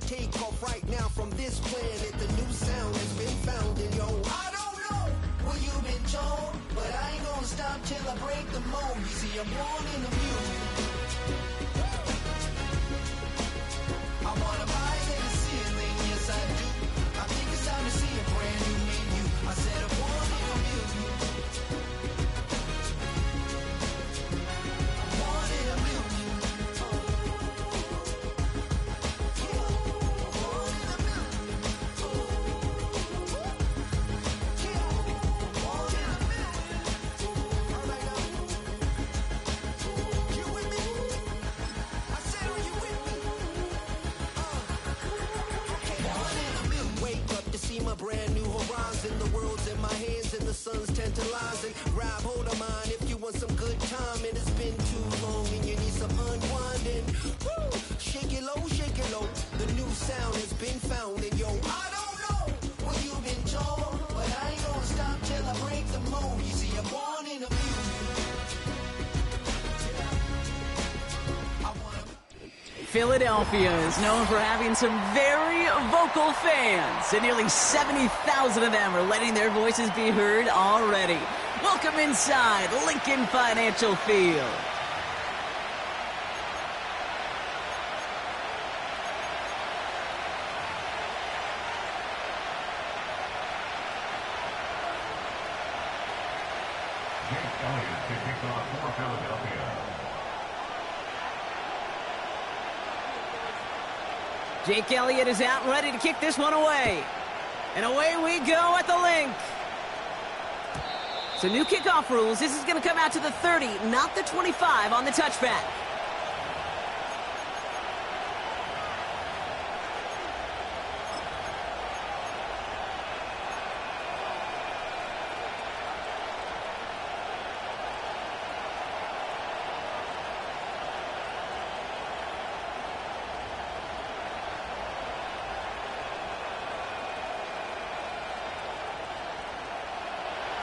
take off right now from this planet. The new sound has been found, and yo, I don't know what you've been told, but I ain't gonna stop till I break the mold. You see, I'm born in the music. I wanna rise in the ceiling, yes I do. I think it's time to see a brand new menu. I said I'm born in the music. I'm born in the music. Brand new horizon, the world's in my hands and the sun's tantalizing. Grab hold of mine if you want some good time, and it's been too long and you need some unwinding. Woo! Shake it low, the new sound has been found, and yo, I don't know what you've been told, but I ain't gonna stop till I break the mold. You see, I'm born in the music. Philadelphia is known for having some very vocal fans, and nearly 70,000 of them are letting their voices be heard already. Welcome inside Lincoln Financial Field. Jake Elliott to kick off for Philadelphia. Jake Elliott is out and ready to kick this one away. And away we go at the link. So new kickoff rules. This is going to come out to the 30, not the 25 on the touchback.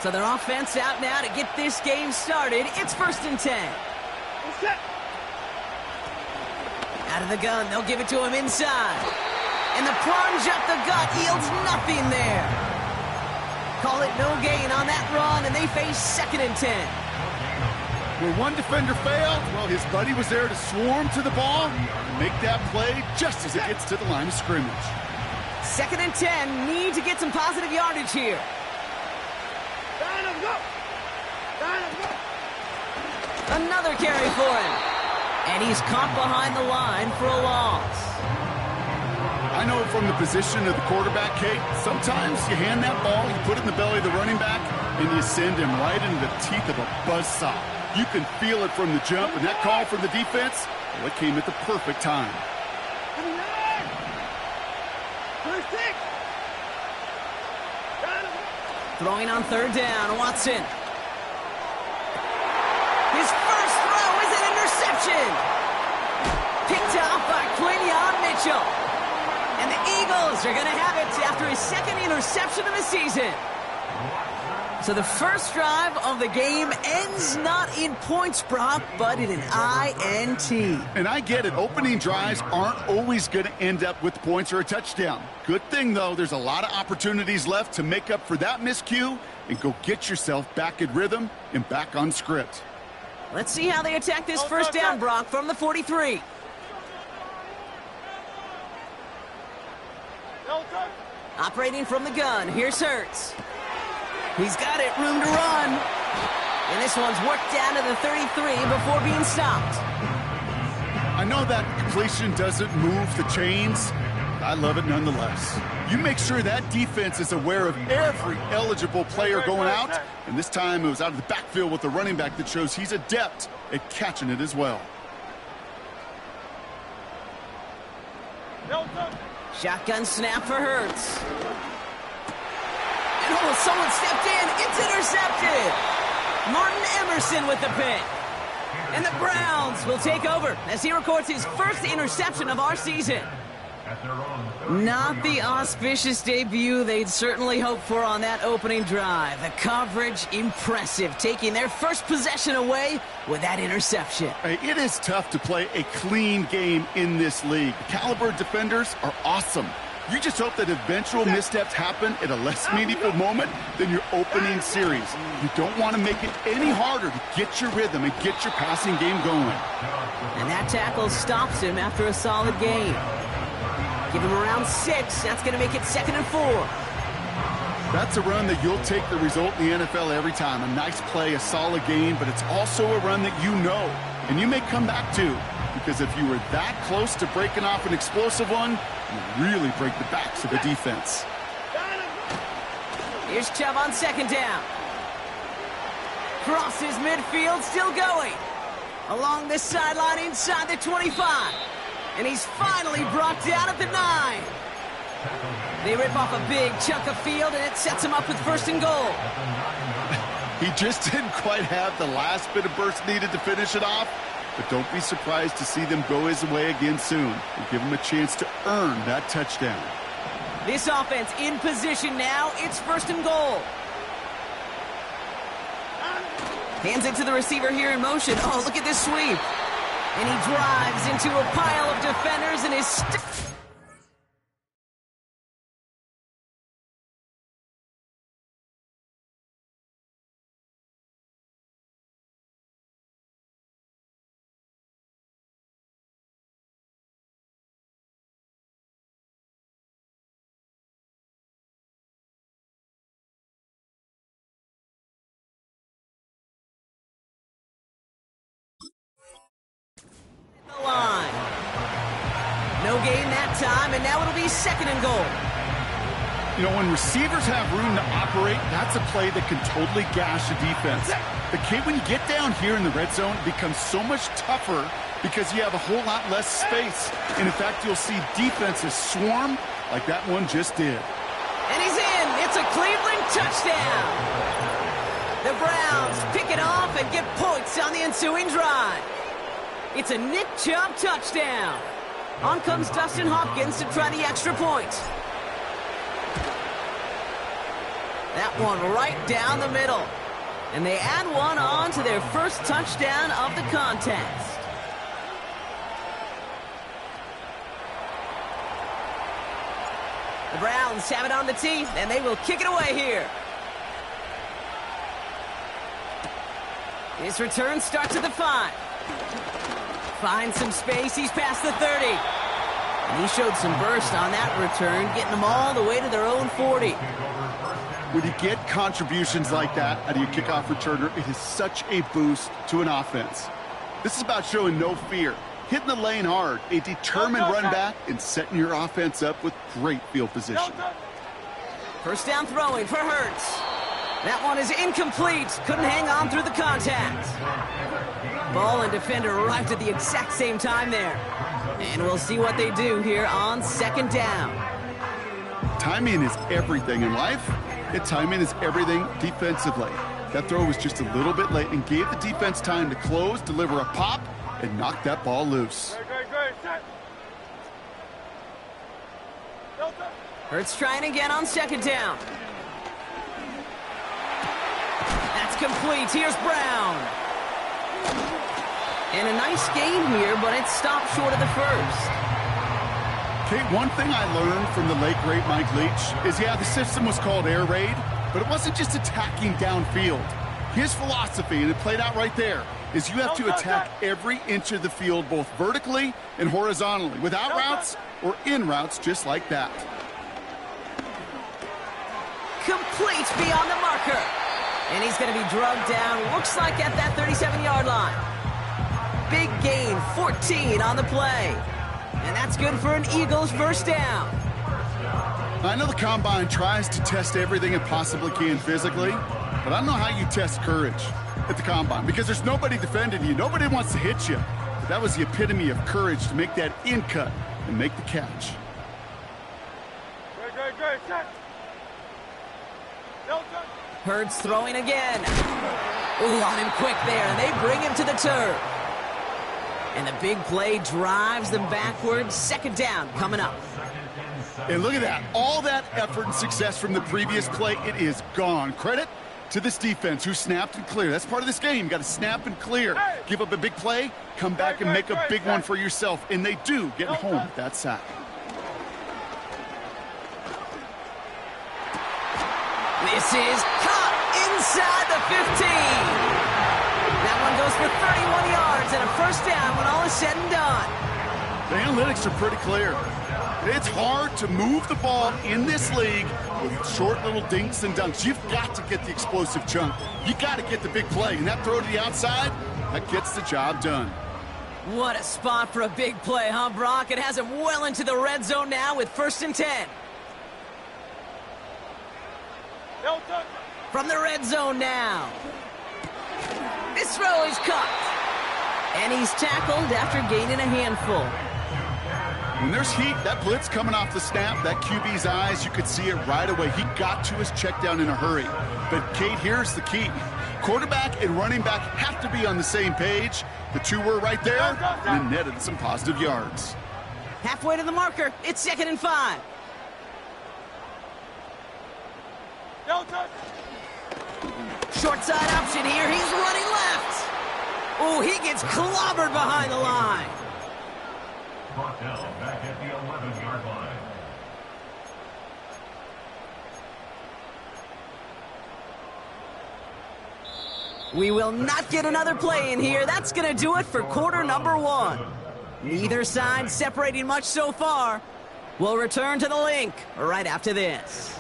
So their offense out now to get this game started. It's 1st and 10. Out of the gun, they'll give it to him inside. And the plunge up the gut yields nothing there. Call it no gain on that run, and they face 2nd and 10. Where one defender failed, well, his buddy was there to swarm to the ball and make that play just as it gets to the line of scrimmage. 2nd and 10, need to get some positive yardage here. Another carry for him. And he's caught behind the line for a loss. I know from the position of the quarterback, Kate, sometimes you hand that ball, you put it in the belly of the running back, and you send him right into the teeth of a buzzsaw. You can feel it from the jump, and that call from the defense, well, it came at the perfect time. Throwing on 3rd down, Watson. His first throw is an interception. Picked off by Quinyon Mitchell. And the Eagles are going to have it after his 2nd interception of the season. So the first drive of the game ends not in points, Brock, but in an INT. And I get it. Opening drives aren't always going to end up with points or a touchdown. Good thing, though, there's a lot of opportunities left to make up for that miscue and go get yourself back in rhythm and back on script. Let's see how they attack this 1st down, Brock, from the 43. Operating from the gun, here's Hurts. He's got it, room to run. And this one's worked down to the 33 before being stopped. I know that completion doesn't move the chains. I love it nonetheless. You make sure that defense is aware of every eligible player going out, and this time it was out of the backfield with the running back that shows he's adept at catching it as well. Shotgun snap for Hurts. And oh, someone stepped in. It's intercepted. Martin Emerson with the pick. And the Browns will take over as he records his first interception of our season. at their own. Not the auspicious debut they'd certainly hoped for on that opening drive. The coverage, impressive, taking their first possession away with that interception. Hey, it is tough to play a clean game in this league. The caliber of defenders are awesome. You just hope that eventual missteps happen at a less meaningful moment than your opening series. You don't want to make it any harder to get your rhythm and get your passing game going. And that tackle stops him after a solid gain. Give him around 6. That's going to make it 2nd and 4. That's a run that you'll take the result in the NFL every time. A nice play, a solid gain, but it's also a run that you know and you may come back to. Because if you were that close to breaking off an explosive one, you really break the backs of the defense. Here's Chubb on 2nd down. Crosses midfield, still going. Along this sideline inside the 25. And he's finally brought down at the 9. They rip off a big chunk of field, and it sets him up with 1st and goal. He just didn't quite have the last bit of burst needed to finish it off. But don't be surprised to see them go his way again soon and give him a chance to earn that touchdown. This offense in position now. It's 1st and goal. Hands it to the receiver here in motion. Oh, look at this sweep. And he drives into a pile of defenders and is... line. No gain that time, and now it'll be 2nd and goal. You know, when receivers have room to operate, that's a play that can totally gash a defense. But Kate, when you get down here in the red zone, it becomes so much tougher because you have a whole lot less space. And in fact, you'll see defenses swarm like that one just did. And he's in. It's a Cleveland touchdown. The Browns pick it off and get points on the ensuing drive. It's a Nick Chubb touchdown. On comes Dustin Hopkins to try the extra point. That one right down the middle. And they add one on to their first touchdown of the contest. The Browns have it on the tee, and they will kick it away here. His return starts at the 5. Finds some space. He's past the 30. And he showed some burst on that return, getting them all the way to their own 40. When you get contributions like that out of your kickoff returner, it is such a boost to an offense. This is about showing no fear, hitting the lane hard, a determined run back, and setting your offense up with great field position. First down throwing for Hurts. That one is incomplete. Couldn't hang on through the contact. Ball and defender arrived at the exact same time there. And we'll see what they do here on 2nd down. Timing is everything in life, and timing is everything defensively. That throw was just a little bit late and gave the defense time to close, deliver a pop, and knock that ball loose. Hurts trying again on 2nd down. That's complete. Here's Brown. And a nice gain here, but it stopped short of the first. Okay, one thing I learned from the late, great Mike Leach is, yeah, the system was called air raid, but it wasn't just attacking downfield. His philosophy, and it played out right there, is you have to attack every inch of the field, both vertically and horizontally, without routes or in routes just like that. Complete beyond the marker. And he's going to be drugged down, looks like at that 37-yard line. Big gain, 14 on the play. And that's good for an Eagles first down. I know the Combine tries to test everything it possibly can physically, but I don't know how you test courage at the Combine, because there's nobody defending you. Nobody wants to hit you. But that was the epitome of courage to make that in cut and make the catch. Hurts throwing again. Ooh, on him quick there, and they bring him to the turf. And the big play drives them backwards. Second down coming up. And look at that. All that effort and success from the previous play, it is gone. Credit to this defense who snapped and cleared. That's part of this game. You got to snap and clear. Give up a big play, come back and make a big one for yourself. And they do, getting home with that sack. This is caught inside the 15. That one goes for 31 yards and a first down when all is said and done. The analytics are pretty clear. It's hard to move the ball in this league with short little dinks and dunks. You've got to get the explosive chunk. You got to get the big play. And that throw to the outside, that gets the job done. What a spot for a big play, huh, Brock? It has him well into the red zone now with 1st and 10. From the red zone now. This throw is caught. And he's tackled after gaining a handful. When there's heat, that blitz coming off the snap, that QB's eyes, you could see it right away. He got to his check down in a hurry. But, Kate, here's the key. Quarterback and running back have to be on the same page. The two were right there and netted some positive yards. Halfway to the marker. It's 2nd and 5. Short side option here. He's running left. Oh, he gets clobbered behind the line. Martell back at the 11-yard line. We will not get another play in here. That's going to do it for quarter number 1. Neither side separating much so far. We'll return to the link right after this.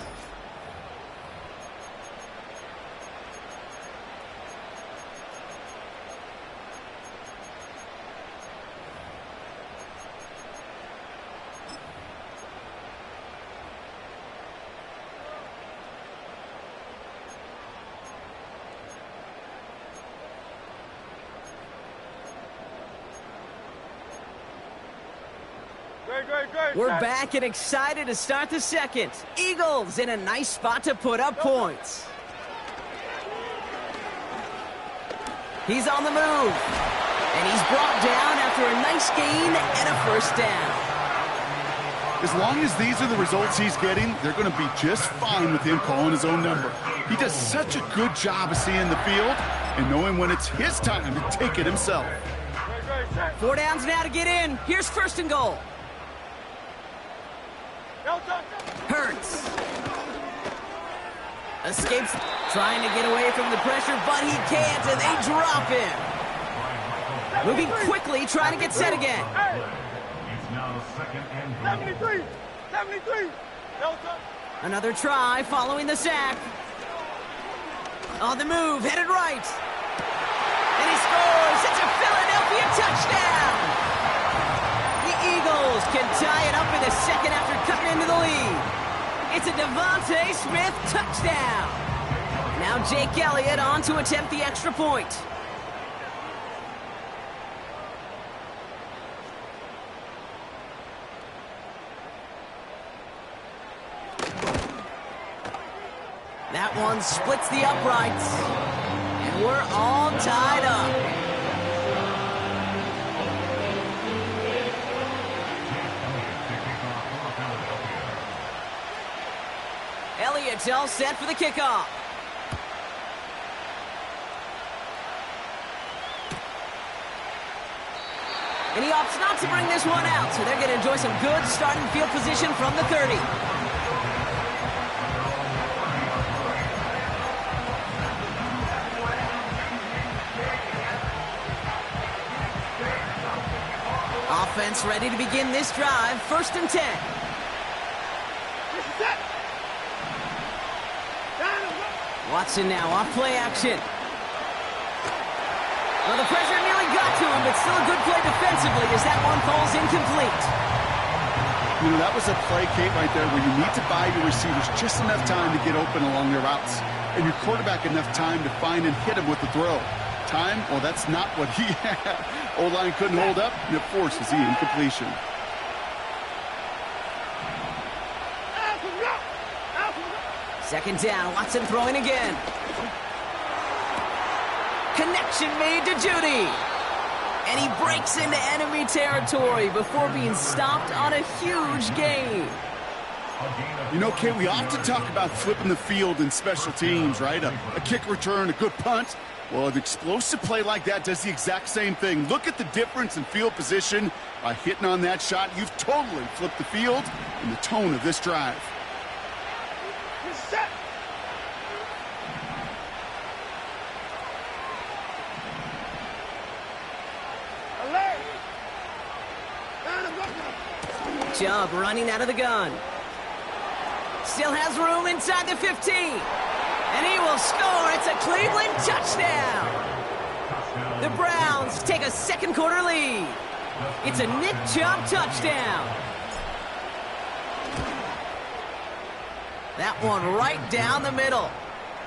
We're back and excited to start the second. Eagles in a nice spot to put up points. He's on the move. And he's brought down after a nice gain and a first down. As long as these are the results he's getting, they're going to be just fine with him calling his own number. He does such a good job of seeing the field and knowing when it's his time to take it himself. 4 downs now to get in. Here's 1st and goal. Hurts. Escapes, trying to get away from the pressure, but he can't, and they drop him. Moving quickly, trying to get set again. It's now 2nd and goal. 73. Another try following the sack. On the move, headed right. And he scores. It's a Philadelphia touchdown. The Eagles can tie it up in the second after cutting into the lead. It's a Devontae Smith touchdown. Now Jake Elliott on to attempt the extra point. That one splits the uprights. And we're all tied up. Elliott's all set for the kickoff. And he opts not to bring this one out, so they're going to enjoy some good starting field position from the 30. Offense ready to begin this drive. 1st and 10. Watson now off play action. Well, the pressure nearly got to him, but still a good play defensively as that one falls incomplete. You know, that was a play, Kate, right there where you need to buy your receivers just enough time to get open along their routes. And your quarterback enough time to find and hit him with the throw. Time, well, that's not what he had. O-line couldn't hold up, and it forces the incompletion. Second down, Watson throwing again. Connection made to Judy. And he breaks into enemy territory before being stopped on a huge gain. You know, Kate, we often talk about flipping the field in special teams, right? A kick return, a good punt. Well, an explosive play like that does the exact same thing. Look at the difference in field position. By hitting on that shot, you've totally flipped the field and the tone of this drive. Chubb running out of the gun. Still has room inside the 15. And he will score. It's a Cleveland touchdown. The Browns take a second quarter lead. It's a Nick Chubb touchdown. That one right down the middle.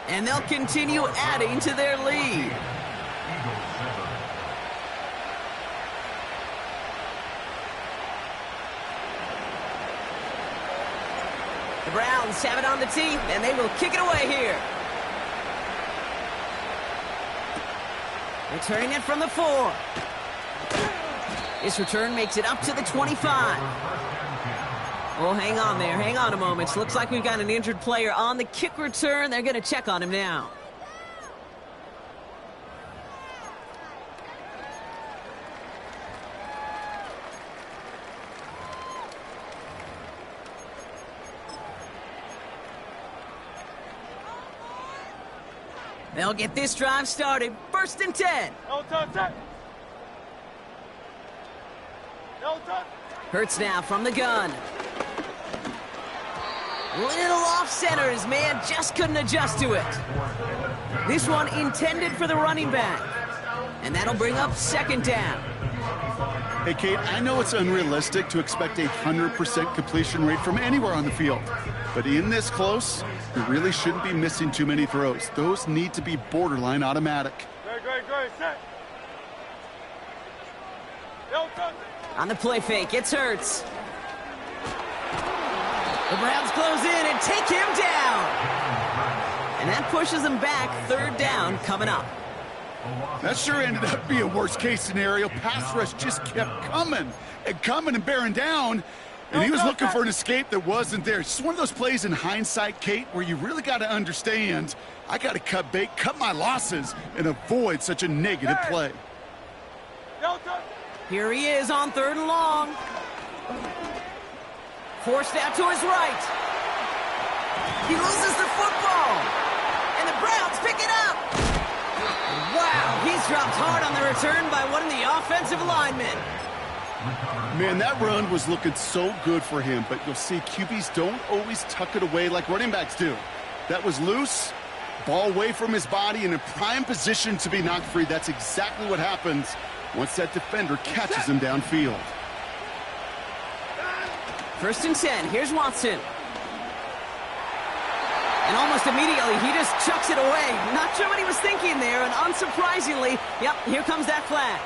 And they'll continue adding to their lead. The Browns have it on the tee, and they will kick it away here. Returning it from the 4. This return makes it up to the 25. Oh, hang on there. Hang on a moment. Looks like we've got an injured player on the kick return. They're going to check on him now. They'll get this drive started. 1st and 10. No touch. Hurts now from the gun. Little off center. His man just couldn't adjust to it. This one intended for the running back. And that'll bring up 2nd down. Hey, Kate, I know it's unrealistic to expect a 100% completion rate from anywhere on the field. But in this close, you really shouldn't be missing too many throws. Those need to be borderline automatic. Great, set. No touch. On the play fake, it's Hurts. The Browns close in and take him down. And that pushes them back. 3rd down coming up. That sure ended up being a worst-case scenario. Pass rush just kept coming and bearing down. And he was looking for an escape that wasn't there. It's just one of those plays in hindsight, Kate, where you really got to understand, I got to cut bait, cut my losses, and avoid such a negative play. Here he is on 3rd and long. Forced out to his right. He loses the football. And the Browns pick it up. Wow, he's dropped hard on the return by one of the offensive linemen. Man, that run was looking so good for him, but you'll see QBs don't always tuck it away like running backs do. That was loose, ball away from his body, and in prime position to be knocked free. That's exactly what happens once that defender catches him downfield. 1st and 10. Here's Watson. And almost immediately, he just chucks it away. Not sure what he was thinking there, and unsurprisingly, yep, here comes that flag.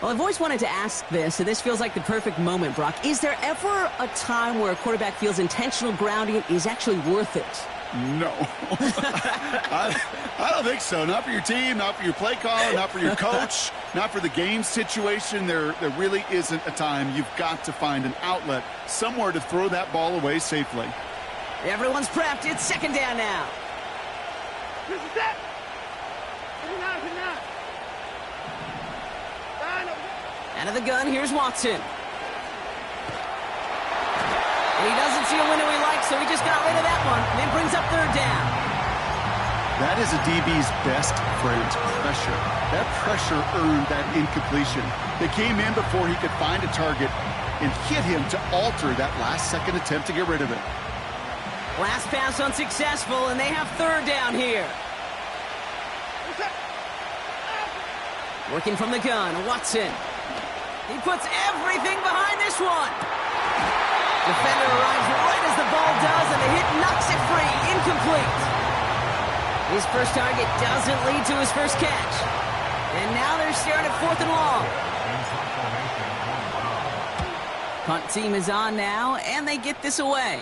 Well, I've always wanted to ask this, and this feels like the perfect moment, Brock. Is there ever a time where a quarterback feels intentional grounding is actually worth it? No. I don't think so. Not for your team, not for your play caller, not for your coach, not for the game situation. There really isn't a time. You've got to find an outlet, somewhere to throw that ball away safely. Everyone's prepped. It's 2nd down now. Out of the gun, here's Watson. And he doesn't see a window he likes, so he just got rid of that one. And then brings up 3rd down. That is a DB's best friend, pressure. That pressure earned that incompletion. They came in before he could find a target and hit him to alter that last-second attempt to get rid of it. Last pass unsuccessful, and they have 3rd down here. Working from the gun, Watson. He puts everything behind this one. Defender arrives right as the ball does, and the hit knocks it free. Incomplete. His first target doesn't lead to his first catch. And now they're staring at 4th and long. Punt team is on now, and they get this away.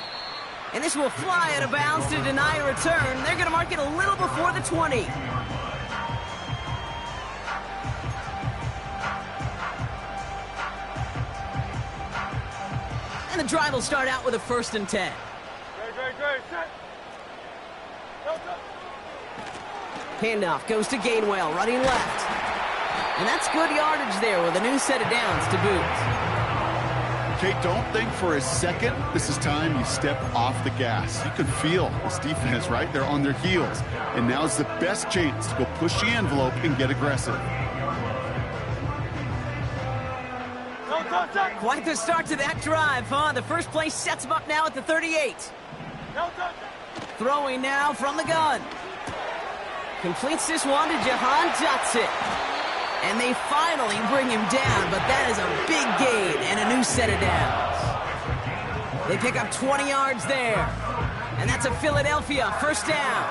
And this will fly out of bounds to deny a return. They're going to mark it a little before the 20. And the drive will start out with a 1st and 10. Great, set. Elton. Handoff goes to Gainwell, running left. And that's good yardage there with a new set of downs to boot. Okay, don't think for a second this is time you step off the gas. You can feel this defense, right? They're on their heels. And now's the best chance to go push the envelope and get aggressive. Quite the start to that drive, huh? The first play sets him up now at the 38. Throwing now from the gun. Completes this one to Jahan Dotson. And they finally bring him down, but that is a big gain and a new set of downs. They pick up 20 yards there. And that's a Philadelphia 1st down.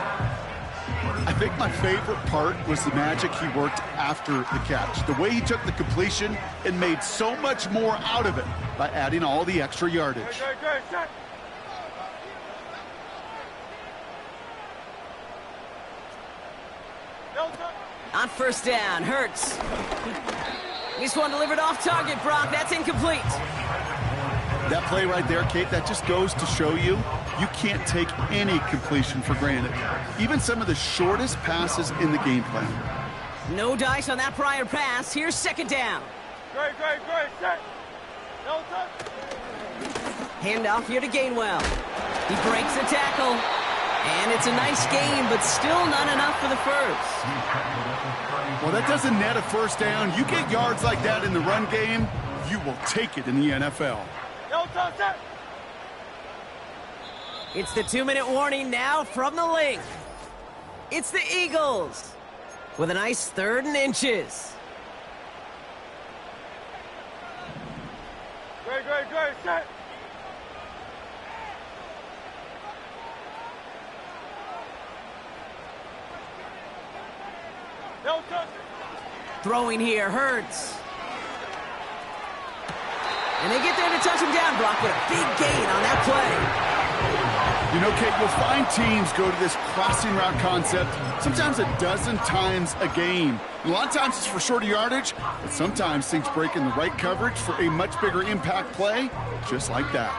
I think my favorite part was the magic he worked after the catch. The way he took the completion and made so much more out of it by adding all the extra yardage. Great, set. Elton. On 1st down, Hurts. This one delivered off target, Brock. That's incomplete. That play right there, Kate, that just goes to show you can't take any completion for granted. Even some of the shortest passes in the game plan. No dice on that prior pass. Here's 2nd down. Great, set. Elton. Handoff here to Gainwell. He breaks the tackle. And it's a nice game, but still not enough for the 1st. Well, that doesn't net a 1st down. You get yards like that in the run game, you will take it in the NFL. Elton, set. It's the 2-minute warning now from the link. It's the Eagles with a nice 3rd and inches. Great, set. Elton. Throwing here, Hurts. And they get there to touch him down, Brock, with a big gain on that play. You know, Kate, you'll find teams go to this crossing route concept sometimes a dozen times a game. And a lot of times it's for shorter yardage, but sometimes things break in the right coverage for a much bigger impact play, just like that.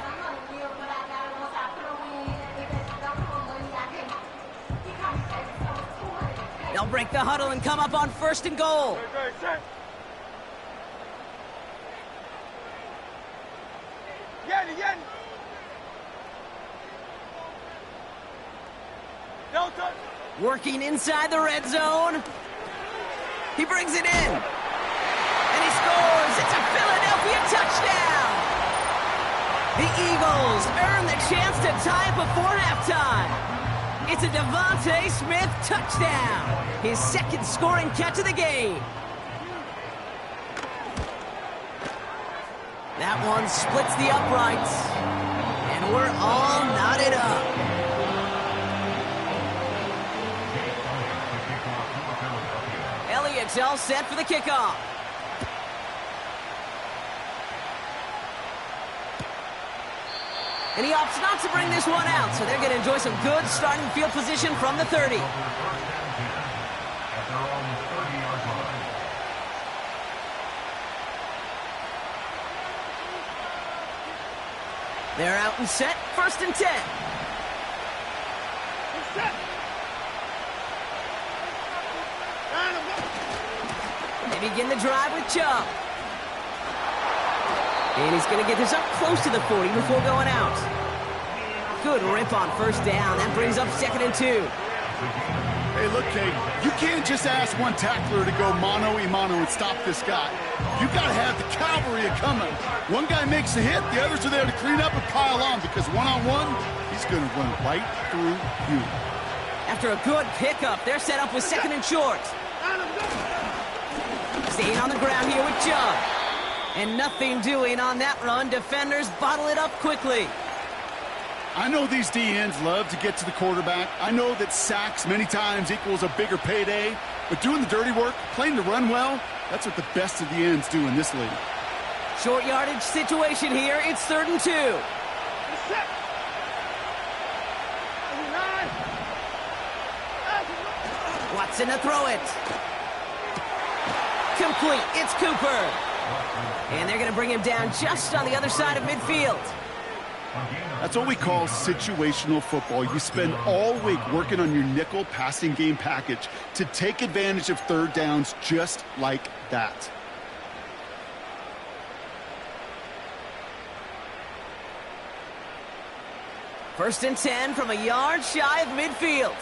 They'll break the huddle and come up on 1st and goal. Great, set. Yeti. Elton. Working inside the red zone. He brings it in. And he scores. It's a Philadelphia touchdown. The Eagles earn the chance to tie before halftime. It's a Devontae Smith touchdown. His 2nd scoring catch of the game. That one splits the uprights. And we're all knotted up. Elliott's all set for the kickoff. And he opts not to bring this one out, so they're going to enjoy some good starting field position from the 30. They're out and set, 1st and 10. They begin the drive with Chubb. And he's going to get this up close to the 40 before going out. Good rip on 1st down. That brings up 2nd and 2. Hey, look, Kate, you can't just ask one tackler to go mano-a-mano and stop this guy. You got to have the cavalry coming. One guy makes a hit, the others are there to clean up and pile on, because one-on-one, he's going to run right through you. After a good pickup, they're set up with 2nd and short. Staying on the ground here with Chubb. And nothing doing on that run. Defenders bottle it up quickly. I know these DNs love to get to the quarterback. I know that sacks many times equals a bigger payday. But doing the dirty work, playing the run well, that's what the best of the ends do in this league. Short yardage situation here. It's 3rd and 2. Watson to throw it. Complete. It's Cooper. And they're going to bring him down just on the other side of midfield. That's what we call situational football. You spend all week working on your nickel passing game package to take advantage of third downs just like that. First and 10 from a yard shy of midfield.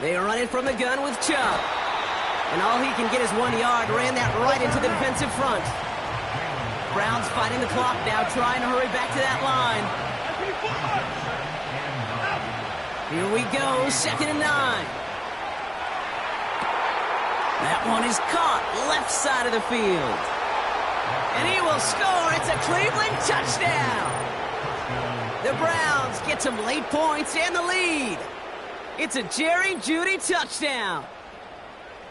They run it from the gun with Chubb. And all he can get is 1 yard. Ran that right into the defensive front. Browns fighting the clock now, trying to hurry back to that line. Here we go, 2nd and 9. That one is caught, left side of the field. And he will score. It's a Cleveland touchdown. The Browns get some late points and the lead. It's a Jerry Jeudy touchdown.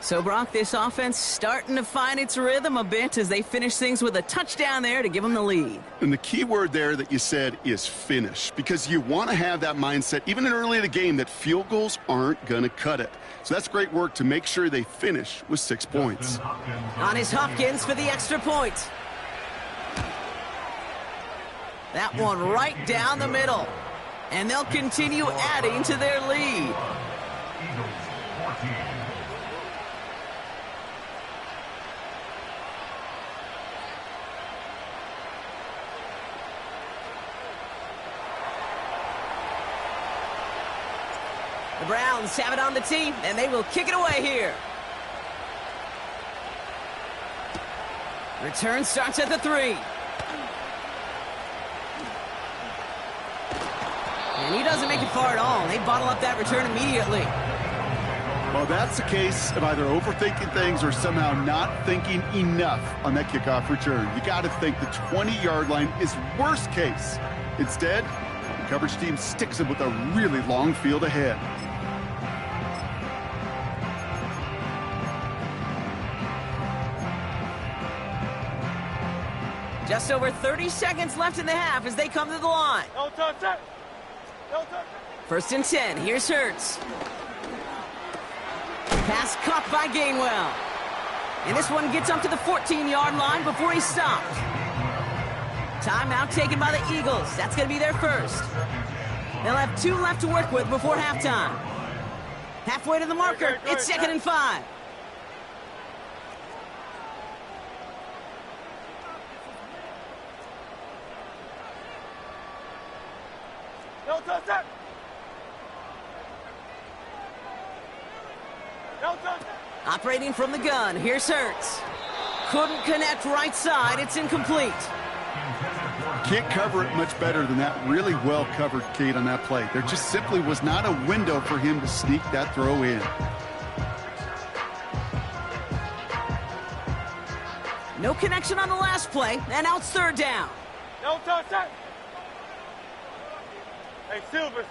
So, Brock, this offense starting to find its rhythm a bit as they finish things with a touchdown there to give them the lead. And the key word there that you said is finish, because you want to have that mindset, even early in the game, that field goals aren't going to cut it. So that's great work to make sure they finish with 6 points. On is Hopkins for the extra point. That one right down the middle. And they'll continue adding to their lead. The Browns have it on the tee, and they will kick it away here. Return starts at the 3. And he doesn't make it far at all. They bottle up that return immediately. Well, that's the case of either overthinking things or somehow not thinking enough on that kickoff return. You got to think the 20-yard line is worst case. Instead, the coverage team sticks it with a really long field ahead. Just over 30 seconds left in the half as they come to the line. No touch that. No touch. 1st and 10. Here's Hurts. Pass caught by Gainwell. And this one gets up to the 14-yard line before he's stopped. Timeout taken by the Eagles. That's going to be their first. They'll have 2 left to work with before halftime. Halfway to the marker. It's 2nd and 5. No touch that. No touch that. Operating from the gun. Here's Hurts. Couldn't connect right side. It's incomplete. Can't cover it much better than that really well-covered Cade on that play. There just simply was not a window for him to sneak that throw in. No connection on the last play, and now it's 3rd down. No touch that. Hey, Silver.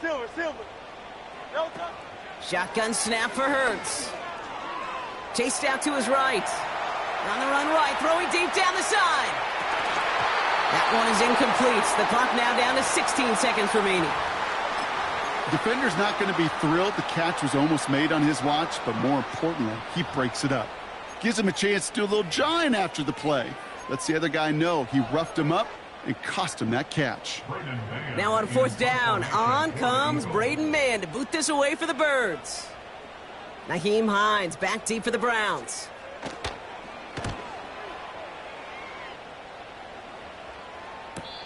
No touch. Shotgun snap for Hurts. Chased out to his right. On the run right, throwing deep down the side. That one is incomplete. The clock now down to 16 seconds remaining. Defender's not going to be thrilled the catch was almost made on his watch, but more importantly, he breaks it up. Gives him a chance to do a little jawing after the play. Lets the other guy know he roughed him up and cost him that catch. Now on 4th down, on comes Braden Mann to boot this away for the Birds. Nyheim Hines back deep for the Browns.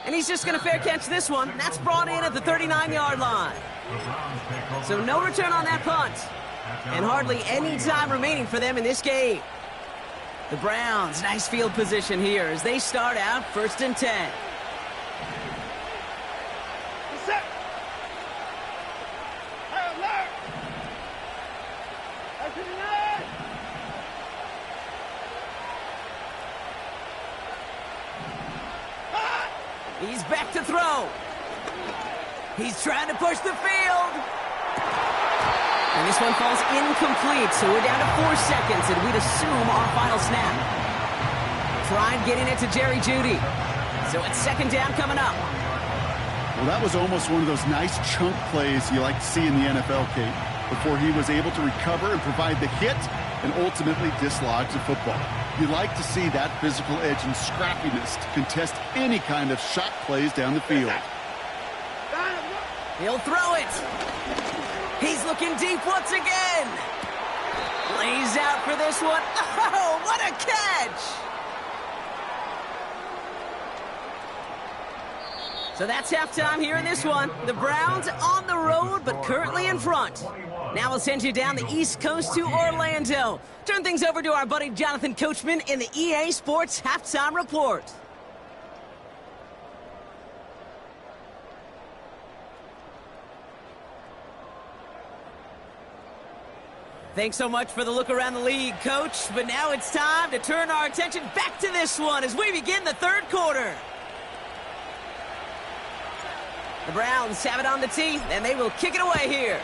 And he's just going to fair catch this one. That's brought in at the 39-yard line. So no return on that punt. And hardly any time remaining for them in this game. The Browns, nice field position here as they start out 1st and 10. Set. Hey, alert. That's in the line. He's back to throw. He's trying to push the field. And this one falls incomplete, so we're down to 4 seconds, and we'd assume our final snap. Tried getting it to Jerry Jeudy. So it's 2nd down coming up. Well, that was almost one of those nice chunk plays you like to see in the NFL, Kate, before he was able to recover and provide the hit and ultimately dislodge the football. You like to see that physical edge and scrappiness to contest any kind of shot plays down the field. He'll throw it. He's looking deep once again. Lays out for this one. Oh, what a catch! So that's halftime here in this one. The Browns on the road, but currently in front. Now we'll send you down the East Coast to Orlando. Turn things over to our buddy Jonathan Coachman in the EA Sports Halftime Report. Thanks so much for the look around the league, Coach. But now it's time to turn our attention back to this one as we begin the third quarter. The Browns have it on the tee, and they will kick it away here.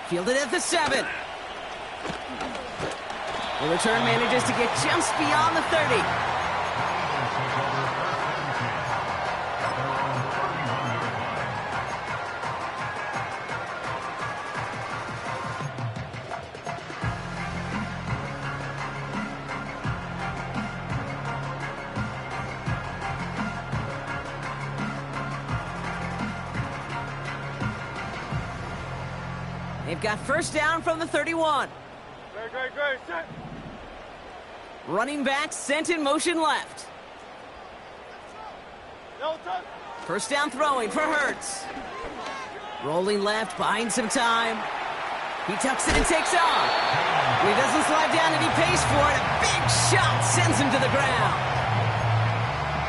Fielded at the 7. The return manages to get just beyond the 30. They've got first down from the 31. Great, set. Running back sent in motion left. No touch. First down throwing for Hurts. Rolling left, buying some time. He tucks it and takes off. And he doesn't slide down and he pays for it. A big shot sends him to the ground.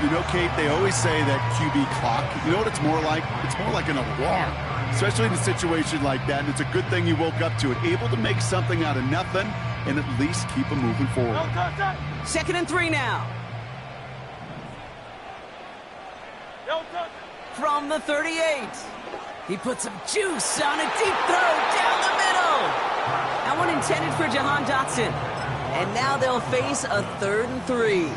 You know, Kate, they always say that QB clock, you know what it's more like? It's more like an alarm, especially in a situation like that. And it's a good thing you woke up to it, able to make something out of nothing and at least keep them moving forward. No touch. 2nd and 3 now. No touch. From the 38. He puts some juice on a deep throw down the middle. That one intended for Jahan Dotson. And now they'll face a 3rd and 3.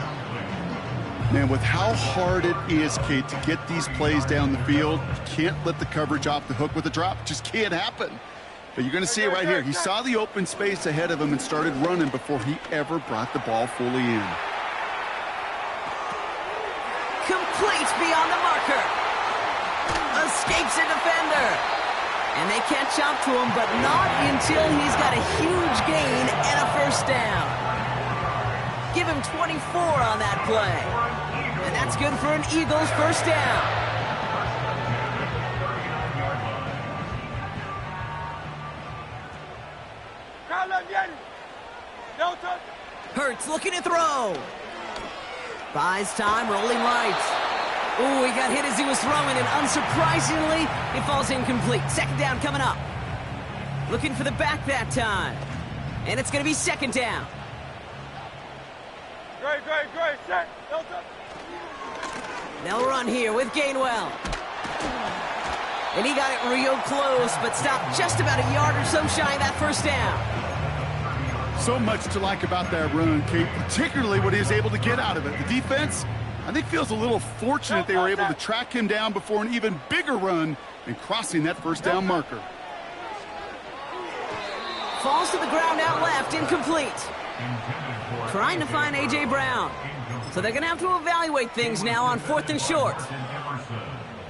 Man, with how hard it is, Kate, to get these plays down the field, you can't let the coverage off the hook with a drop. It just can't happen. But you're going to see it right here. He saw the open space ahead of him and started running before he ever brought the ball fully in. Complete beyond the marker. Escapes a defender. And they catch up to him, but not until he's got a huge gain and a first down. Give him 24 on that play. And that's good for an Eagles first down. No touch. Hurts looking to throw. Buys time, rolling right. Ooh, he got hit as he was throwing, and unsurprisingly, it falls incomplete. 2nd down coming up. Looking for the back that time. And it's going to be 2nd down. Great, set. No touch. They'll run here with Gainwell. And he got it real close, but stopped just about a yard or so shy of that first down. So much to like about that run, Kate, particularly what he was able to get out of it. The defense, I think, feels a little fortunate they were able to track him down before an even bigger run and crossing that first down marker. Falls to the ground out left, incomplete. Trying to find A.J. Brown. So they're going to have to evaluate things now on 4th and short.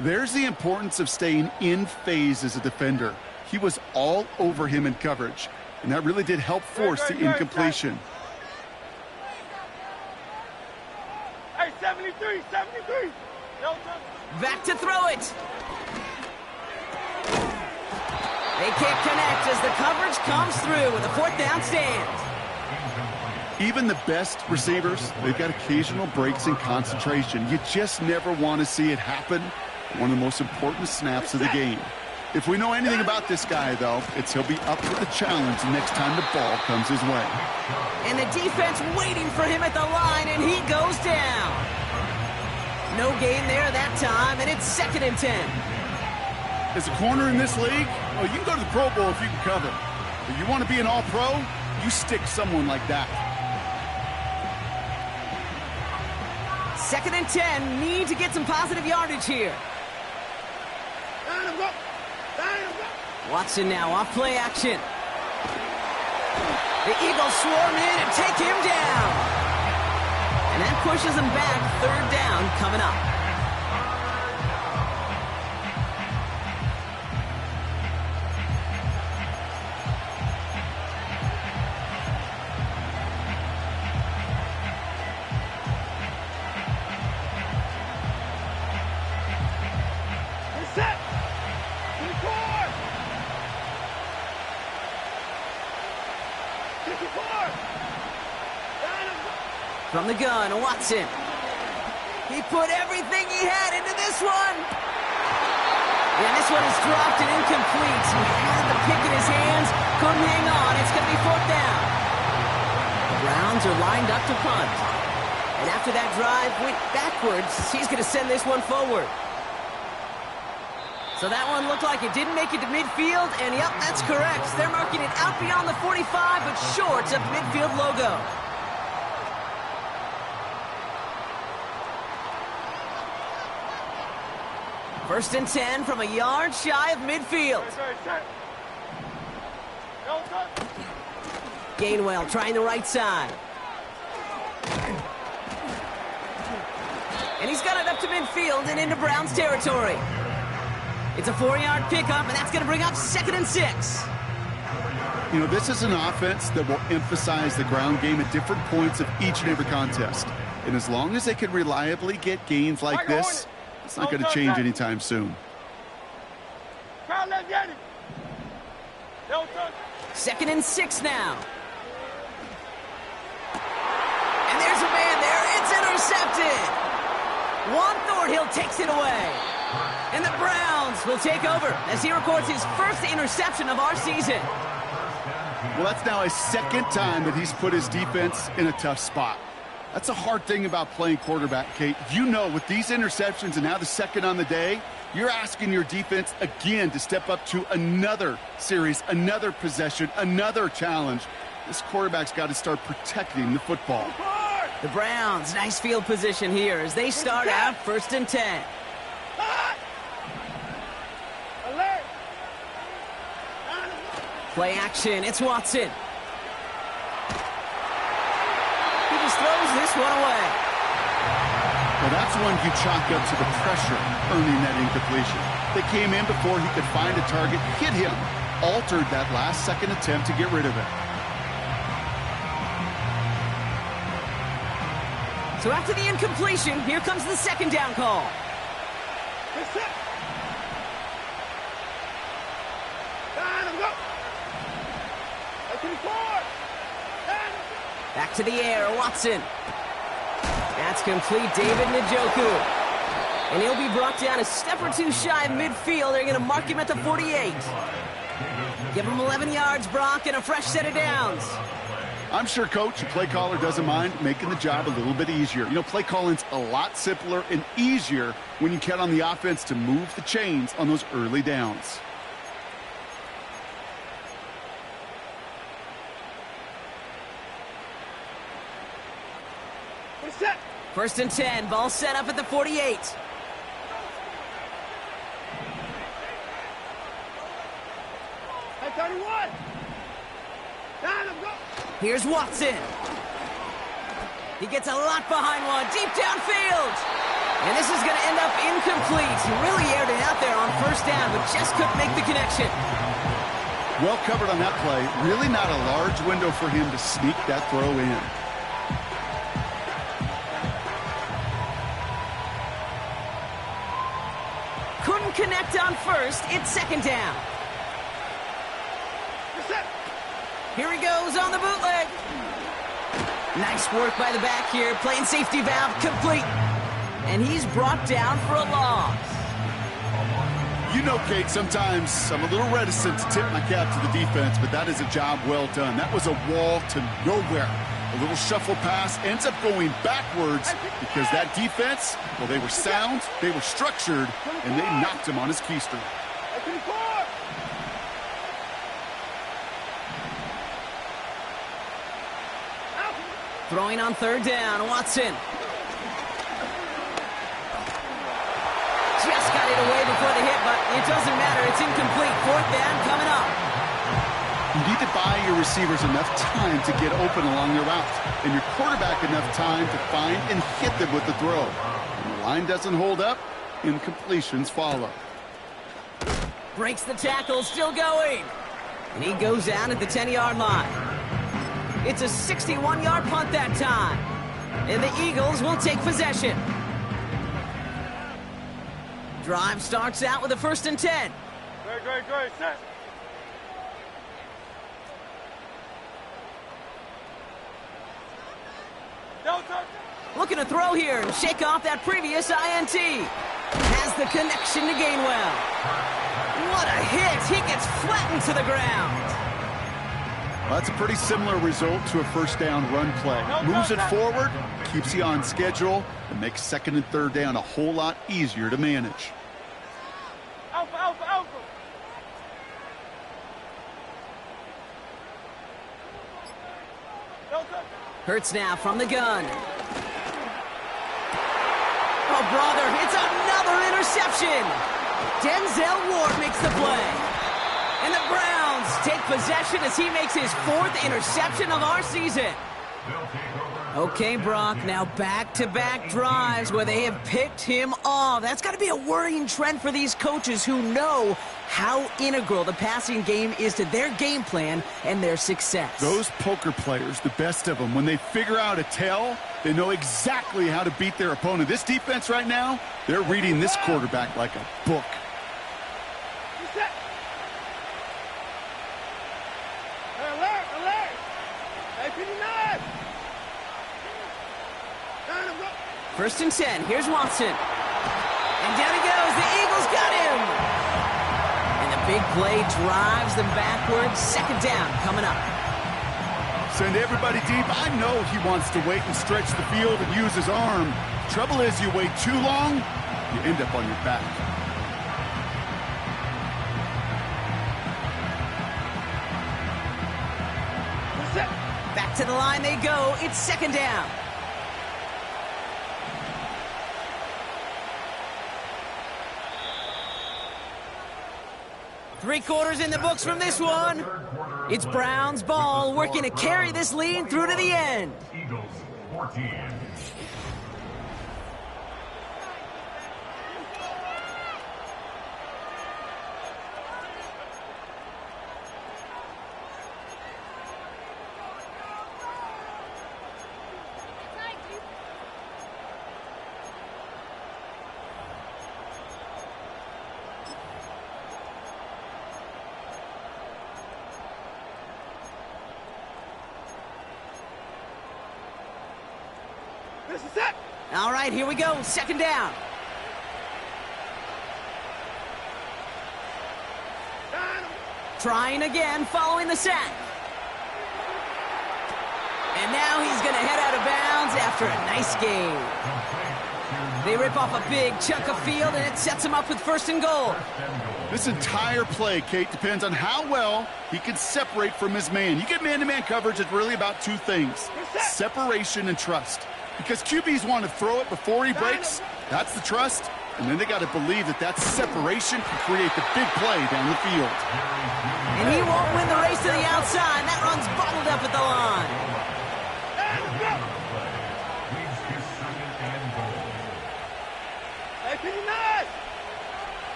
There's the importance of staying in phase as a defender. He was all over him in coverage, and that really did help force the incompletion. Hey, 73. No touch. Back to throw it. They can't connect as the coverage comes through with a 4th down stand. Even the best receivers, they've got occasional breaks in concentration. You just never want to see it happen. One of the most important snaps of the game. If we know anything about this guy, though, it's he'll be up for the challenge next time the ball comes his way. And the defense waiting for him at the line, and he goes down. No gain there that time, and it's 2nd and 10. As a corner in this league, oh, you can go to the Pro Bowl if you can cover. If you want to be an all-pro, you stick someone like that. 2nd and 10, need to get some positive yardage here. Watson now off play action. The Eagles swarm in and take him down. And that pushes them back. 3rd down coming up. From the gun, Watson. He put everything he had into this one. And this one is dropped and incomplete. He had the pick in his hands, couldn't hang on. It's going to be 4th down. The Browns are lined up to punt. And after that drive went backwards, he's going to send this one forward. So that one looked like it didn't make it to midfield, and yep, that's correct. They're marking it out beyond the 45, but short of midfield logo. First and 10 from a yard shy of midfield. Gainwell trying the right side. And he's got it up to midfield and into Browns territory. It's a 4-yard pickup, and that's going to bring up 2nd and 6. You know, this is an offense that will emphasize the ground game at different points of each and every contest. And as long as they can reliably get gains like this, it's not going to change anytime soon. 2nd and 6 now. And there's a man there. It's intercepted. Juan Thornhill takes it away. And the Browns will take over as he records his first interception of our season. Well, that's now his 2nd time that he's put his defense in a tough spot. That's a hard thing about playing quarterback, Kate. You know, with these interceptions and now the 2nd on the day, you're asking your defense again to step up to another series, another possession, another challenge. This quarterback's got to start protecting the football. The Browns, nice field position here as they start out 1st and 10. Play action, it's Watson. He just throws this one away. Well, that's one you chalk up to the pressure earning that incompletion. They came in before he could find a target, hit him, altered that last 2nd attempt to get rid of it. So after the incompletion, here comes the 2nd down call. Back to the air, Watson. That's complete, David Njoku. And he'll be brought down a step or two shy of midfield. They're going to mark him at the 48. Give him 11 yards, Brock, and a fresh set of downs. I'm sure coach and play caller doesn't mind making the job a little bit easier. You know, play calling's a lot simpler and easier when you count on the offense to move the chains on those early downs. First and 10, ball set up at the 48. Here's Watson. He gets a lot behind one, deep downfield. And this is going to end up incomplete. He really aired it out there on 1st down, but just couldn't make the connection. Well covered on that play. Really not a large window for him to sneak that throw in. Couldn't connect on 1st. It's 2nd down. Here he goes on the bootleg. Nice work by the back here. Playing safety valve complete. And he's brought down for a loss. You know, Kate, sometimes I'm a little reticent to tip my cap to the defense, but that is a job well done. That was a wall to nowhere. A little shuffle pass ends up going backwards because that defense, well, they were sound, they were structured, and they knocked him on his keister. Throwing on 3rd down, Watson. but it doesn't matter. It's incomplete. Fourth down coming up. You need to buy your receivers enough time to get open along their route, and your quarterback enough time to find and hit them with the throw. When the line doesn't hold up, incompletions follow. Breaks the tackle, still going. And he goes down at the 10-yard line. It's a 61-yard punt that time. And the Eagles will take possession. Drive starts out with a 1st and 10. Great, set. No touch. Looking to throw here and shake off that previous INT. Has the connection to Gainwell. What a hit. He gets flattened to the ground. Well, that's a pretty similar result to a first down run play. Moves it forward, keeps you on schedule, and makes 2nd and 3rd down a whole lot easier to manage. Alpha. No touch. Hurts now from the gun. Oh, brother, it's another interception. Denzel Ward makes the play. And the Browns take possession as he makes his 4th interception of our season. Okay, Brock, now back-to-back drives where they have picked him off. That's got to be a worrying trend for these coaches who know how integral the passing game is to their game plan and their success. Those poker players, the best of them, when they figure out a tell, they know exactly how to beat their opponent. This defense right now, they're reading this quarterback like a book. Alert. Hey, 59. 1st and 10. Here's Watson. And down he goes. The Eagles got him. And the big play drives them backwards. 2nd down coming up. Send everybody deep. I know he wants to wait and stretch the field and use his arm. Trouble is, you wait too long, you end up on your back. Back to the line they go. It's 2nd down. Three quarters in the books from this one. It's Browns ball, working to carry this lead through to the end. Eagles 14. This is it. All right, here we go. 2nd down. Trying again, following the sack. And now he's going to head out of bounds after a nice game. They rip off a big chunk of field, and it sets him up with 1st and goal. This entire play, Kate, depends on how well he can separate from his man. You get man-to-man coverage, it's really about two things: separation and trust. Because QBs want to throw it before he breaks. That's the trust. And then they got to believe that that separation can create the big play down the field. And he won't win the race to the outside. That run's bottled up at the line.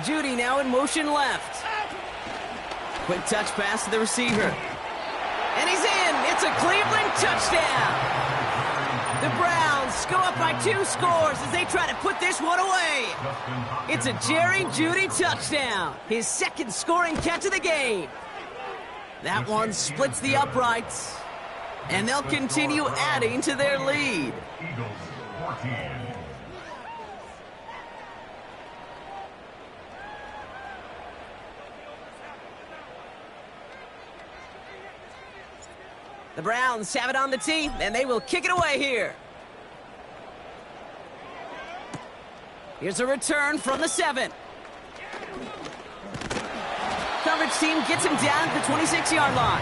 Judy now in motion left. Quick touch pass to the receiver. And he's in. It's a Cleveland touchdown. The Browns go up by 2 scores as they try to put this one away. It's a Jerry Jeudy touchdown, his 2nd scoring catch of the game. That one splits the uprights, and they'll continue adding to their lead. Eagles 14. The Browns have it on the tee, and they will kick it away here. Here's a return from the 7. Coverage team gets him down at the 26-yard line.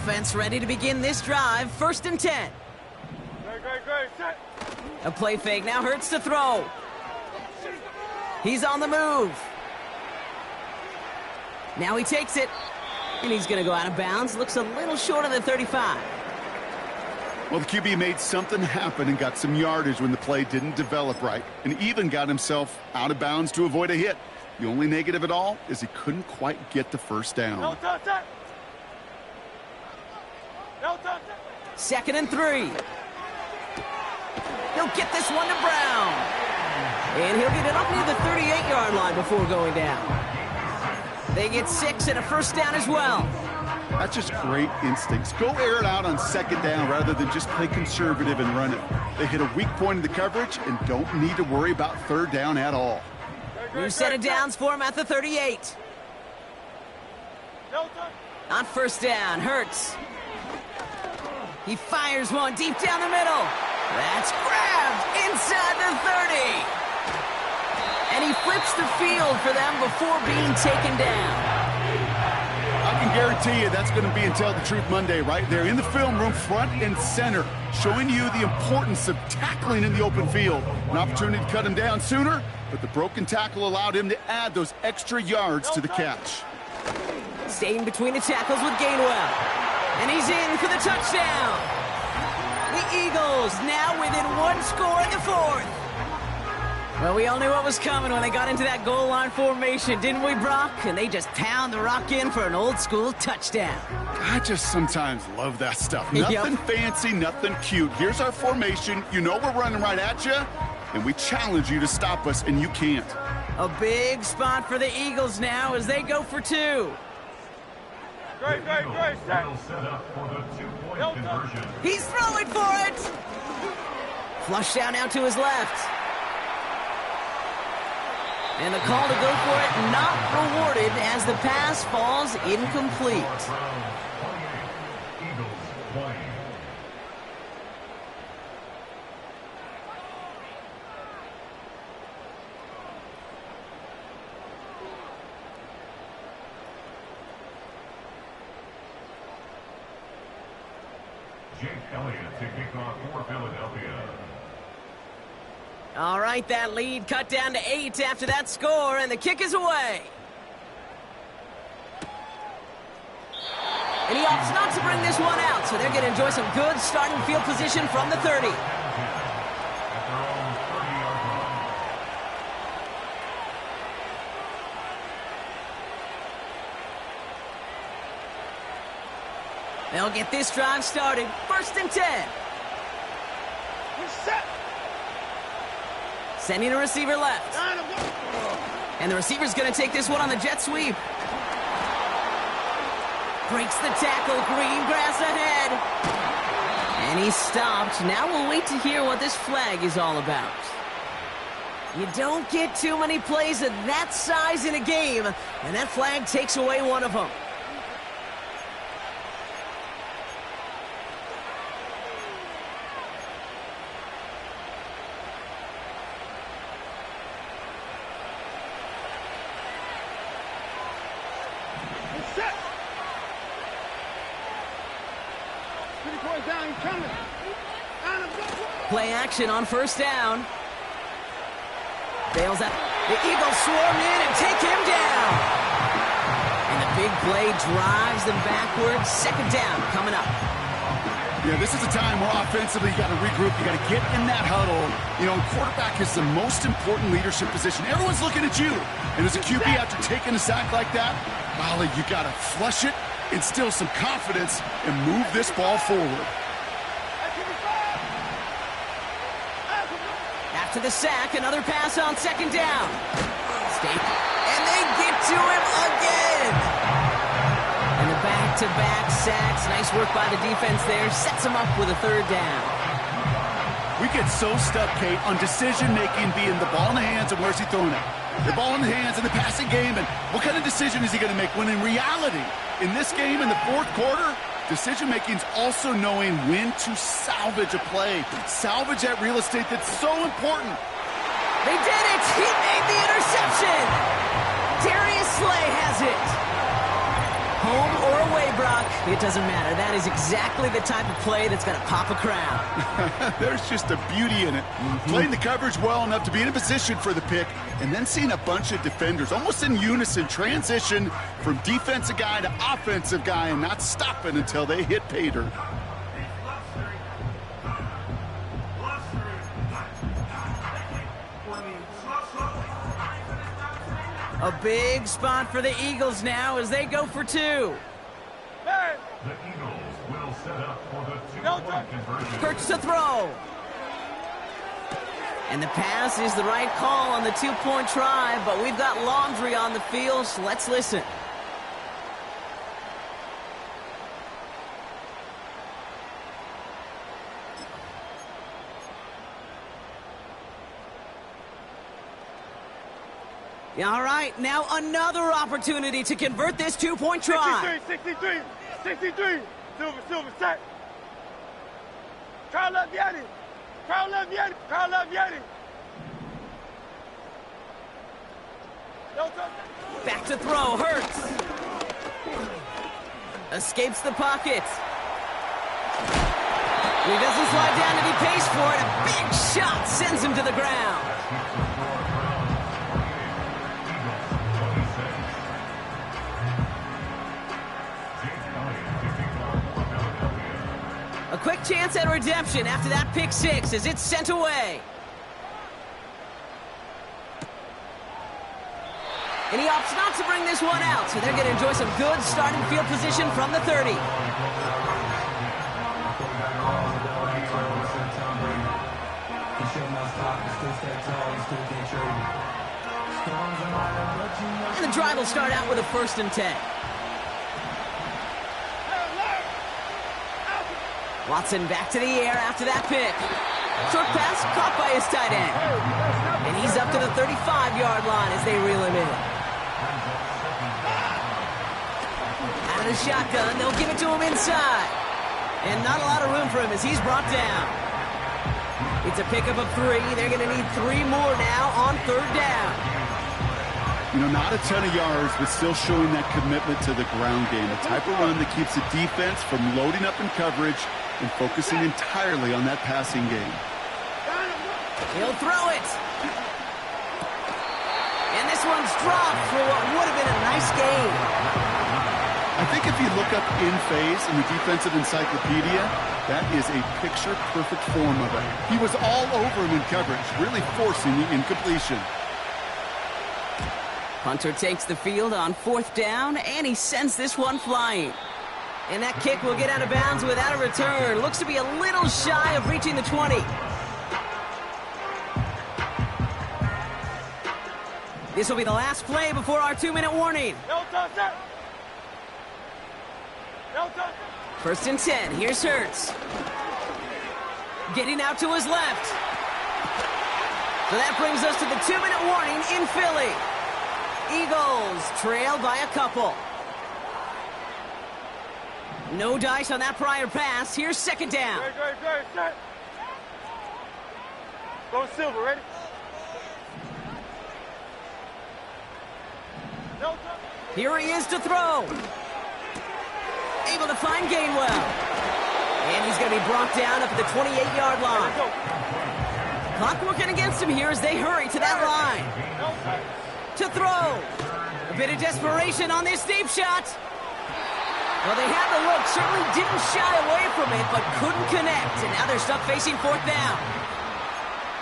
Offense ready to begin this drive. 1st and 10. Great, set. A play fake. Now Hurts to throw. He's on the move. Now he takes it. And he's going to go out of bounds. Looks a little short of the 35. Well, the QB made something happen and got some yardage when the play didn't develop right, and even got himself out of bounds to avoid a hit. The only negative at all is he couldn't quite get the first down. No touch that. No touch that. 2nd and 3. He'll get this one to Brown. And he'll get it up near the 38-yard line before going down. They get 6 and a first down as well. That's just great instincts. Go air it out on 2nd down rather than just play conservative and run it. They hit a weak point in the coverage and don't need to worry about 3rd down at all. New set of downs for him at the 38. No touch. On 1st down, Hurts. He fires one deep down the middle. That's grabbed inside the 30. And he flips the field for them before being taken down. I can guarantee you that's going to be in Tell the Truth Monday right there in the film room, front and center, showing you the importance of tackling in the open field. An opportunity to cut him down sooner, but the broken tackle allowed him to add those extra yards to the catch. Staying between the tackles with Gainwell. And he's in for the touchdown. The Eagles now within 1 score in the 4th. Well, we all knew what was coming when they got into that goal line formation, didn't we, Brock? And they just pound the rock in for an old-school touchdown. I just sometimes love that stuff. Nothing fancy, nothing cute. Here's our formation. You know we're running right at you, and we challenge you to stop us, and you can't. A big spot for the Eagles now as they go for 2. Great, set. Will set up for the 2-point conversion. He's throwing for it! Flush down now to his left. And the call to go for it not rewarded as the pass falls incomplete. Eagles 20. Jake Elliott to kick off for Philadelphia. All right, that lead cut down to 8 after that score, and the kick is away. And he opts not to bring this one out, so they're going to enjoy some good starting field position from the 30. At their own 30-yard line. They'll get this drive started. 1st and 10. We're set. Sending a receiver left. Line of work. And the receiver's going to take this one on the jet sweep. Breaks the tackle. Green grass ahead. And he's stopped. Now we'll wait to hear what this flag is all about. You don't get too many plays of that size in a game, and that flag takes away one of them. Play action on 1st down. Bails out. The Eagles swarm in and take him down. And the big play drives them backwards. 2nd down coming up. Yeah, this is a time where offensively you got to regroup. You got to get in that huddle. You know, quarterback is the most important leadership position. Everyone's looking at you. And as a QB, after taking a sack like that, Molly, you got to flush it, instill some confidence, and move this ball forward. After the sack, another pass on 2nd down. And they get to him again. And the back-to-back sacks. Nice work by the defense there. Sets him up with a 3rd down. We get so stuck, Kate, on decision-making being the ball in the hands and where's he throwing it. The ball in the hands in the passing game, and what kind of decision is he going to make? When in reality, in this game, in the 4th quarter, decision-making is also knowing when to salvage a play. Salvage that real estate that's so important. They did it! He made the interception! Darius Slay has it! Home or away, Brock, It doesn't matter. That is exactly the type of play that's going to pop a crowd. There's just a beauty in it. Playing the coverage well enough to be in a position for the pick, and then seeing a bunch of defenders almost in unison transition from defensive guy to offensive guy and not stopping until they hit pay dirt. A big spot for the Eagles now as they go for two. Hey! The Eagles will set up for the two-point conversion. Hurts to throw. And the pass is the right call on the two-point try, but we've got laundry on the field, so let's listen. All right, now another opportunity to convert this two-point try. 63. Silver, set. Kyle Leviani. Back to throw, Hurts. Escapes the pocket. He doesn't slide down and he pays for it. A big shot sends him to the ground. A quick chance at redemption after that pick six as it's sent away. And he opts not to bring this one out, so they're going to enjoy some good starting field position from the 30. And the drive will start out with a 1st and 10. Watson back to the air after that pick. Short pass caught by his tight end. And he's up to the 35-yard line as they reel him in. Out of the shotgun, they'll give it to him inside. And not a lot of room for him as he's brought down. It's a pickup of 3. They're going to need 3 more now on 3rd down. You know, not a ton of yards, but still showing that commitment to the ground game. The type of run that keeps the defense from loading up in coverage and focusing entirely on that passing game. He'll throw it. And this one's dropped for what would have been a nice game. I think if you look up in phase in the defensive encyclopedia, that is a picture-perfect form of it. He was all over him in coverage, really forcing the incompletion. Hunter takes the field on 4th down, and he sends this one flying. And that kick will get out of bounds without a return. Looks to be a little shy of reaching the 20. This will be the last play before our 2-minute warning. No touchdown. 1st and 10. Here's Hurts. Getting out to his left. So that brings us to the 2-minute warning in Philly. Eagles trail by a couple. No dice on that prior pass. Here's 2nd down. Great, set. Go Silver, ready? No touchdown. Here he is to throw. Able to find Gainwell. And he's going to be brought down up at the 28-yard line. Clock working against him here as they hurry to that line. To throw. A bit of desperation on this deep shot. Well, they had the look, certainly didn't shy away from it, but couldn't connect. And now they're stuck facing 4th down.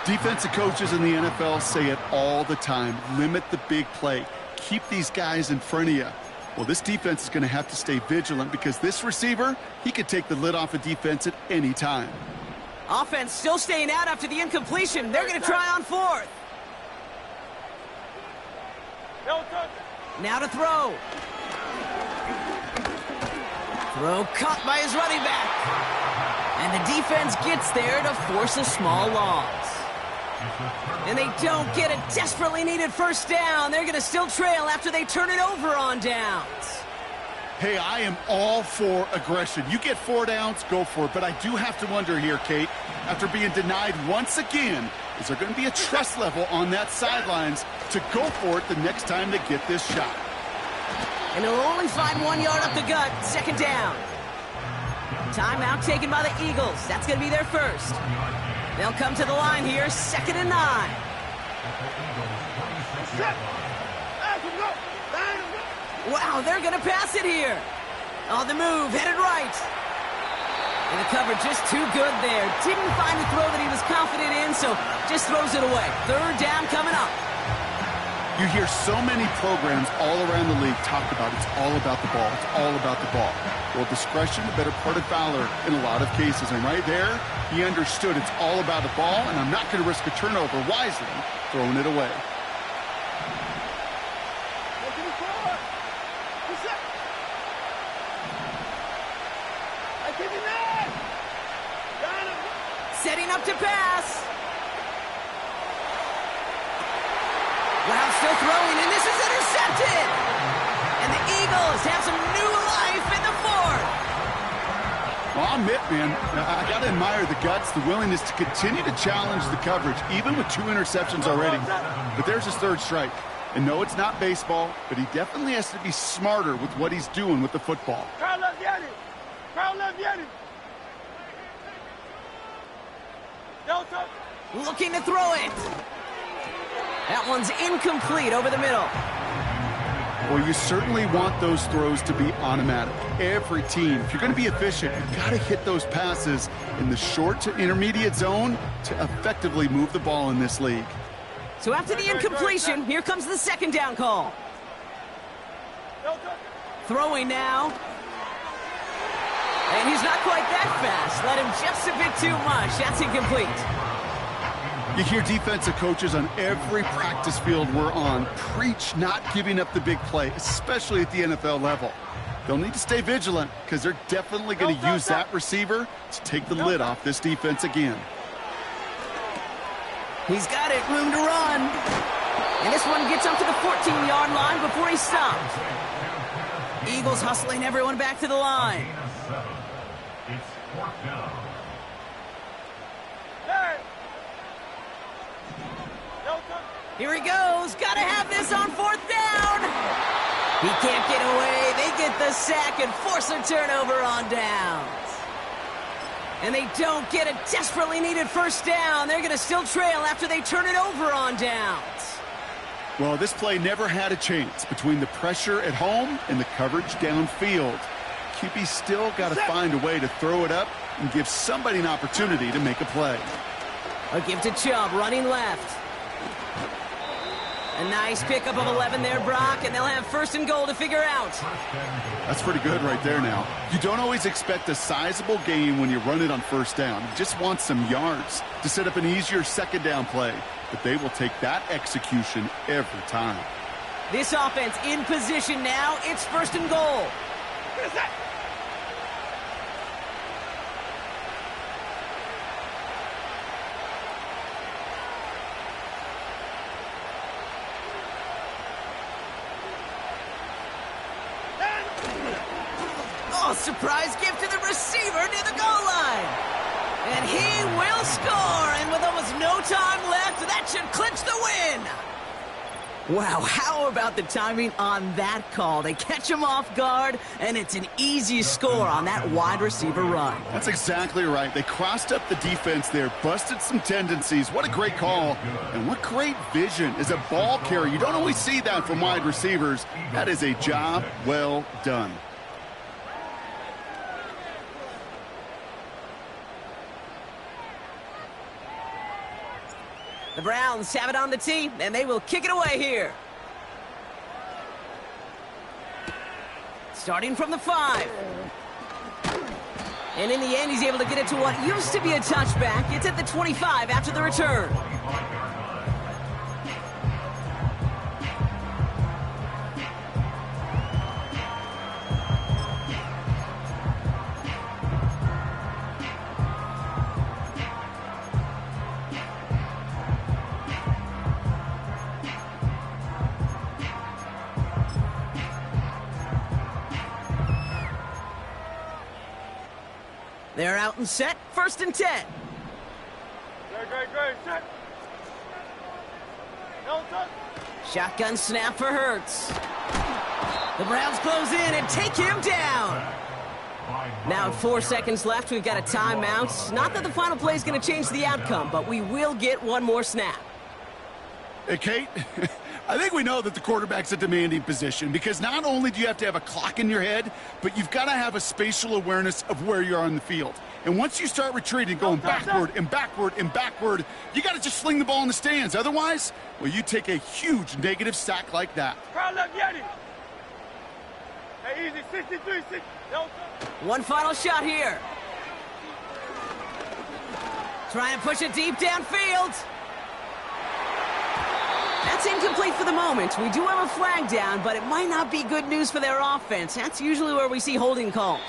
Defensive coaches in the NFL say it all the time. Limit the big play. Keep these guys in front of you. Well, this defense is going to have to stay vigilant because this receiver, he could take the lid off a defense at any time. Offense still staying out after the incompletion. They're going to try on 4th. No touchdown. Now to throw. Throw caught by his running back. And the defense gets there to force a small loss. And they don't get a desperately needed 1st down. They're going to still trail after they turn it over on downs. Hey, I am all for aggression. You get 4 downs, go for it. But I do have to wonder here, Kate, after being denied once again, is there going to be a trust level on that sidelines to go for it the next time they get this shot? And he'll only find 1 yard up the gut. 2nd down. Timeout taken by the Eagles. That's going to be their first. They'll come to the line here, 2nd and 9. Wow, they're going to pass it here. On the move, headed right. And the cover just too good there. Didn't find the throw that he was confident in, so just throws it away. 3rd down coming up. You hear so many programs all around the league talk about it's all about the ball. It's all about the ball. Well, discretion, the better part of valor in a lot of cases. And right there, he understood it's all about the ball, and I'm not going to risk a turnover wisely, throwing it away. Setting up to pass. Wow, still throwing, and this is intercepted. And the Eagles have some new life in the 4th. Well, I'll admit, man, I got to admire the guts, the willingness to continue to challenge the coverage, even with 2 interceptions already. But there's his 3rd strike. And no, it's not baseball, but he definitely has to be smarter with what he's doing with the football. Crowd left Yanni. Crowd left Yanni. Looking to throw it. That one's incomplete over the middle. Well, you certainly want those throws to be automatic. Every team, if you're going to be efficient, you've got to hit those passes in the short to intermediate zone to effectively move the ball in this league. So after the incompletion, here comes the 2nd down call. Throwing now. And he's not quite that fast. Let him just a bit too much. That's incomplete. You hear defensive coaches on every practice field we're on preach not giving up the big play, especially at the NFL level. They'll need to stay vigilant because they're definitely going to use that receiver to take the lid off this defense again. He's got it, room to run. And this one gets up to the 14-yard line before he's stopped. Eagles hustling everyone back to the line. It's 4th down. Here he goes. Got to have this on 4th down. He can't get away. They get the sack and force a turnover on downs. And they don't get a desperately needed 1st down. They're going to still trail after they turn it over on downs. Well, this play never had a chance between the pressure at home and the coverage downfield. QB still got to find a way to throw it up and give somebody an opportunity to make a play. A give to Chubb, running left. A nice pickup of 11 there, Brock, and they'll have 1st and goal to figure out. That's pretty good right there now. You don't always expect a sizable gain when you run it on 1st down. You just want some yards to set up an easier 2nd down play. But they will take that execution every time. This offense in position now. It's 1st and goal. Oh, surprise gift to the receiver near the goal line. And he will score. And with almost no time left, that should clinch the win. Wow, how about the timing on that call? They catch him off guard, and it's an easy score on that wide receiver run. That's exactly right. They crossed up the defense there, busted some tendencies. What a great call, and what great vision as a ball carrier. You don't always see that from wide receivers. That is a job well done. The Browns have it on the tee, and they will kick it away here. Starting from the 5. And in the end, he's able to get it to what used to be a touchback. It's at the 25 after the return. They're out and set, 1st and 10. Great, set. No touch. Shotgun snap for Hurts. The Browns close in and take him down. Now, 4 seconds left, we've got a timeout. Not that the final play is going to change the outcome, but we will get one more snap. Hey, Kate, I think we know that the quarterback's a demanding position because not only do you have to have a clock in your head, but you've got to have a spatial awareness of where you are on the field. And once you start retreating, going backward and backward and backward, you got to just fling the ball in the stands. Otherwise, well, you take a huge negative sack like that. Crowd left, Yeti. Hey, easy, 63, 60. One final shot here. Trying to push it deep downfield. That's incomplete for the moment. We do have a flag down, but it might not be good news for their offense. That's usually where we see holding calls.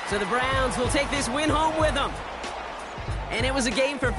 So the Browns will take this win home with them. And it was a game for